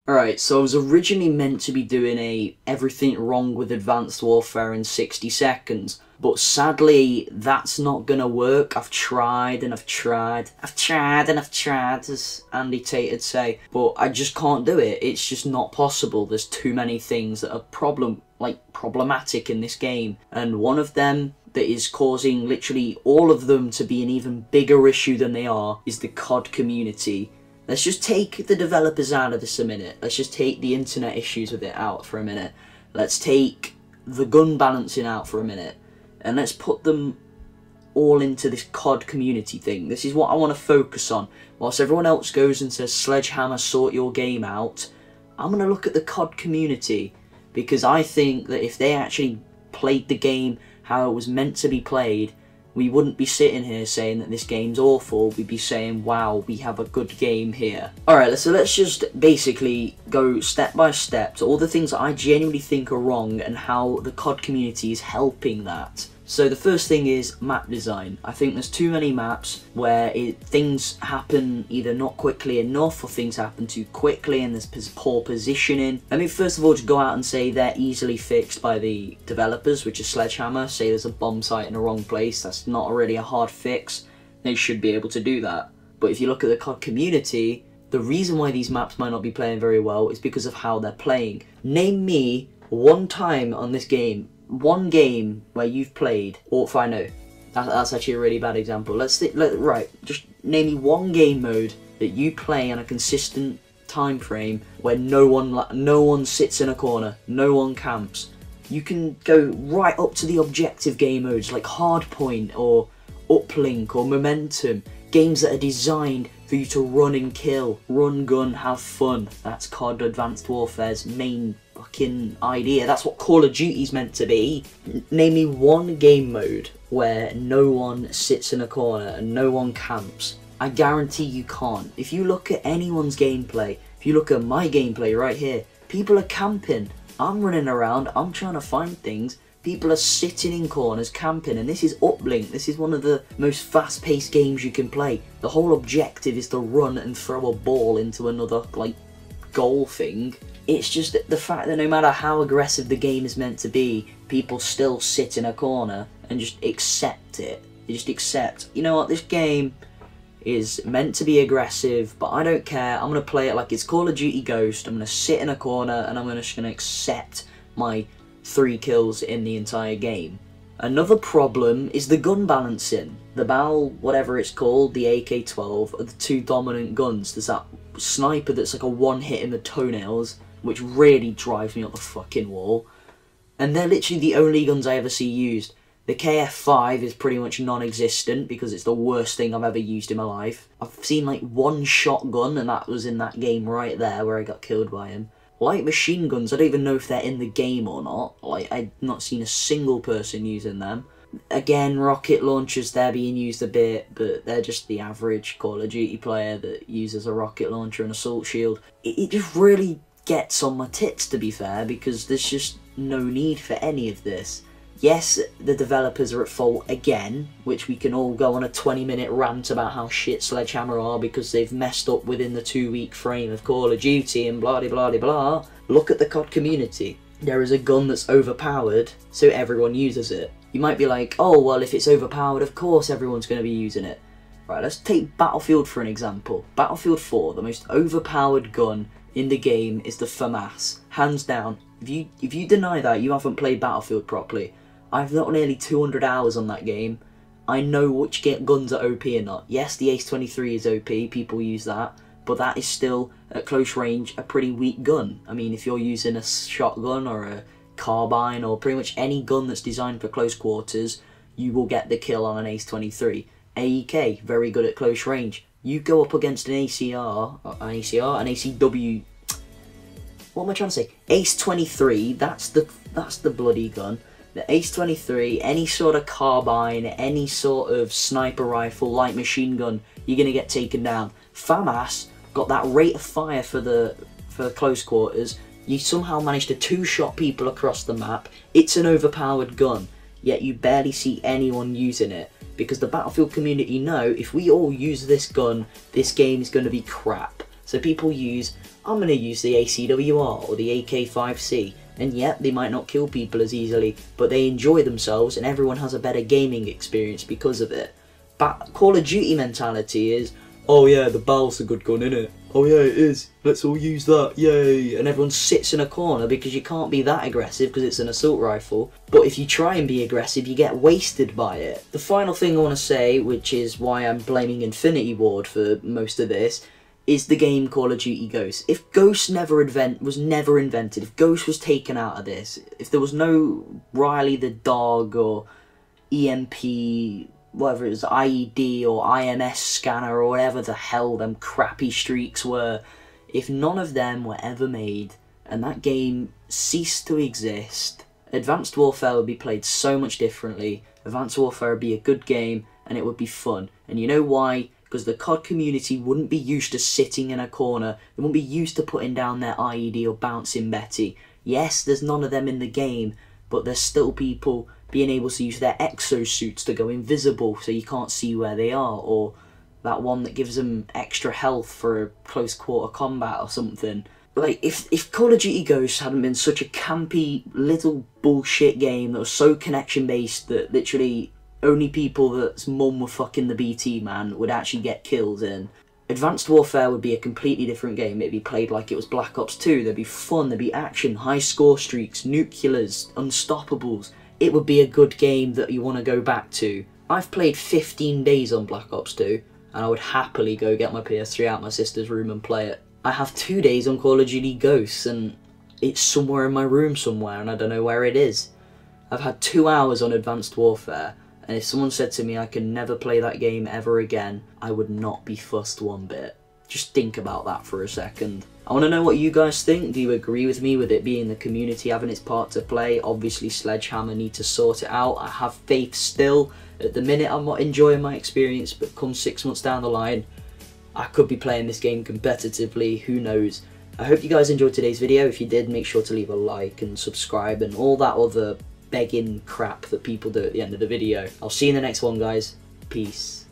Alright, so I was originally meant to be doing a everything wrong with Advanced Warfare in 60 seconds, but sadly that's not gonna work. I've tried and I've tried, as Andy Tate'd say, but I just can't do it. It's just not possible. There's too many things that are problematic in this game, and one of them that is causing literally all of them to be an even bigger issue than they are is the COD community. Let's just take the developers out of this a minute. Let's just take the internet issues with it out for a minute. Let's take the gun balancing out for a minute. And let's put them all into this COD community thing. This is what I want to focus on. Whilst everyone else goes and says, Sledgehammer, sort your game out, I'm going to look at the COD community. Because I think that if they actually played the game how it was meant to be played, we wouldn't be sitting here saying that this game's awful. We'd be saying, wow, we have a good game here. Alright, so let's just basically go step by step to all the things that I genuinely think are wrong and how the COD community is helping that. So the first thing is map design. I think there's too many maps where things happen either not quickly enough or things happen too quickly and there's poor positioning. Let me first of all just go out and say they're easily fixed by the developers, which is Sledgehammer. Say there's a bomb site in the wrong place, that's not really a hard fix. They should be able to do that. But if you look at the COD community, the reason why these maps might not be playing very well is because of how they're playing. Name me one time on this game, one game where you've played, or if I know, that's actually a really bad example. Right, just name me one game mode that you play on a consistent time frame where no one sits in a corner, no one camps. You can go right up to the objective game modes like Hardpoint or Uplink or Momentum, games that are designed for you to run and kill, run, gun, have fun. That's COD Advanced Warfare's main fucking idea. That's what Call of Duty's meant to be. Name me one game mode where no one sits in a corner and no one camps. I guarantee you can't. If you look at anyone's gameplay, if you look at my gameplay right here, people are camping. I'm running around, I'm trying to find things. People are sitting in corners camping, and this is Uplink. This is one of the most fast-paced games you can play. The whole objective is to run and throw a ball into another, like, goal thing. It's just the fact that no matter how aggressive the game is meant to be, people still sit in a corner and just accept it. They just accept, you know what, this game is meant to be aggressive, but I don't care. I'm going to play it like it's Call of Duty Ghost. I'm going to sit in a corner and I'm just going to accept my 3 kills in the entire game. Another problem is the gun balancing. The BAL, whatever it's called, the AK-12, are the 2 dominant guns. There's that sniper that's like a one hit in the toenails, which really drives me up the fucking wall. And they're literally the only guns I ever see used. The KF-5 is pretty much non-existent because it's the worst thing I've ever used in my life. I've seen like one shotgun, and that was in that game right there where I got killed by him. Light machine guns, I don't even know if they're in the game or not. Like, I've not seen a single person using them. Again, rocket launchers, they're being used a bit, but they're just the average Call of Duty player that uses a rocket launcher and assault shield. It just really gets on my tits, to be fair, because there's just no need for any of this. Yes, the developers are at fault again, which we can all go on a 20-minute rant about how shit Sledgehammer are because they've messed up within the 2-week frame of Call of Duty and blah de blah de blah. Look at the COD community. There is a gun that's overpowered, so everyone uses it. You might be like, oh, well, if it's overpowered, of course everyone's going to be using it. Right, let's take Battlefield for an example. Battlefield 4, the most overpowered gun in the game is the FAMAS. Hands down. If you deny that, you haven't played Battlefield properly. I've got nearly 200 hours on that game. I know which guns are OP or not. Yes, the Ace-23 is OP, people use that, but that is still, at close range, a pretty weak gun. I mean, if you're using a shotgun or a carbine or pretty much any gun that's designed for close quarters, you will get the kill on an Ace-23. AEK, very good at close range. You go up against an ACR, an ACW, what am I trying to say? Ace-23, that's the bloody gun. The Ace-23, any sort of carbine, any sort of sniper rifle, light machine gun, you're going to get taken down. FAMAS got that rate of fire for close quarters. You somehow managed to 2-shot people across the map. It's an overpowered gun, yet you barely see anyone using it. Because the Battlefield community know, if we all use this gun, this game is going to be crap. So people I'm going to use the ACWR or the AK-5C, and yet they might not kill people as easily, but they enjoy themselves and everyone has a better gaming experience because of it. But Call of Duty mentality is, oh yeah, the barrel's a good gun, innit? Oh yeah, it is. Let's all use that, yay! And everyone sits in a corner because you can't be that aggressive because it's an assault rifle. But if you try and be aggressive, you get wasted by it. The final thing I want to say, which is why I'm blaming Infinity Ward for most of this, is the game Call of Duty Ghosts. If Ghosts was never invented, if Ghosts was taken out of this, if there was no Riley the dog or EMP, whatever it was, IED or IMS scanner or whatever the hell them crappy streaks were, if none of them were ever made and that game ceased to exist, Advanced Warfare would be played so much differently. Advanced Warfare would be a good game and it would be fun. And you know why? Because the COD community wouldn't be used to sitting in a corner, they wouldn't be used to putting down their IED or bouncing Betty. Yes, there's none of them in the game, but there's still people being able to use their exosuits to go invisible so you can't see where they are, or that one that gives them extra health for a close quarter combat or something. Like, if Call of Duty Ghosts hadn't been such a campy little bullshit game that was so connection based that literally only people that's mum were fucking the BT man would actually get kills in, Advanced Warfare would be a completely different game. It'd be played like it was Black Ops 2, there'd be fun, there'd be action, high score streaks, nuclears, unstoppables. It would be a good game that you want to go back to. I've played 15 days on Black Ops 2, and I would happily go get my PS3 out my sister's room and play it. I have 2 days on Call of Duty Ghosts, and it's somewhere in my room somewhere, and I don't know where it is. I've had 2 hours on Advanced Warfare, and if someone said to me I can never play that game ever again, I would not be fussed one bit. Just think about that for a second. I want to know what you guys think. Do you agree with me with it being the community having its part to play? Obviously Sledgehammer need to sort it out. I have faith still. At the minute I'm not enjoying my experience, but come 6 months down the line, I could be playing this game competitively, who knows. I hope you guys enjoyed today's video. If you did, make sure to leave a like and subscribe and all that other begging crap that people do at the end of the video. I'll see you in the next one, guys. Peace.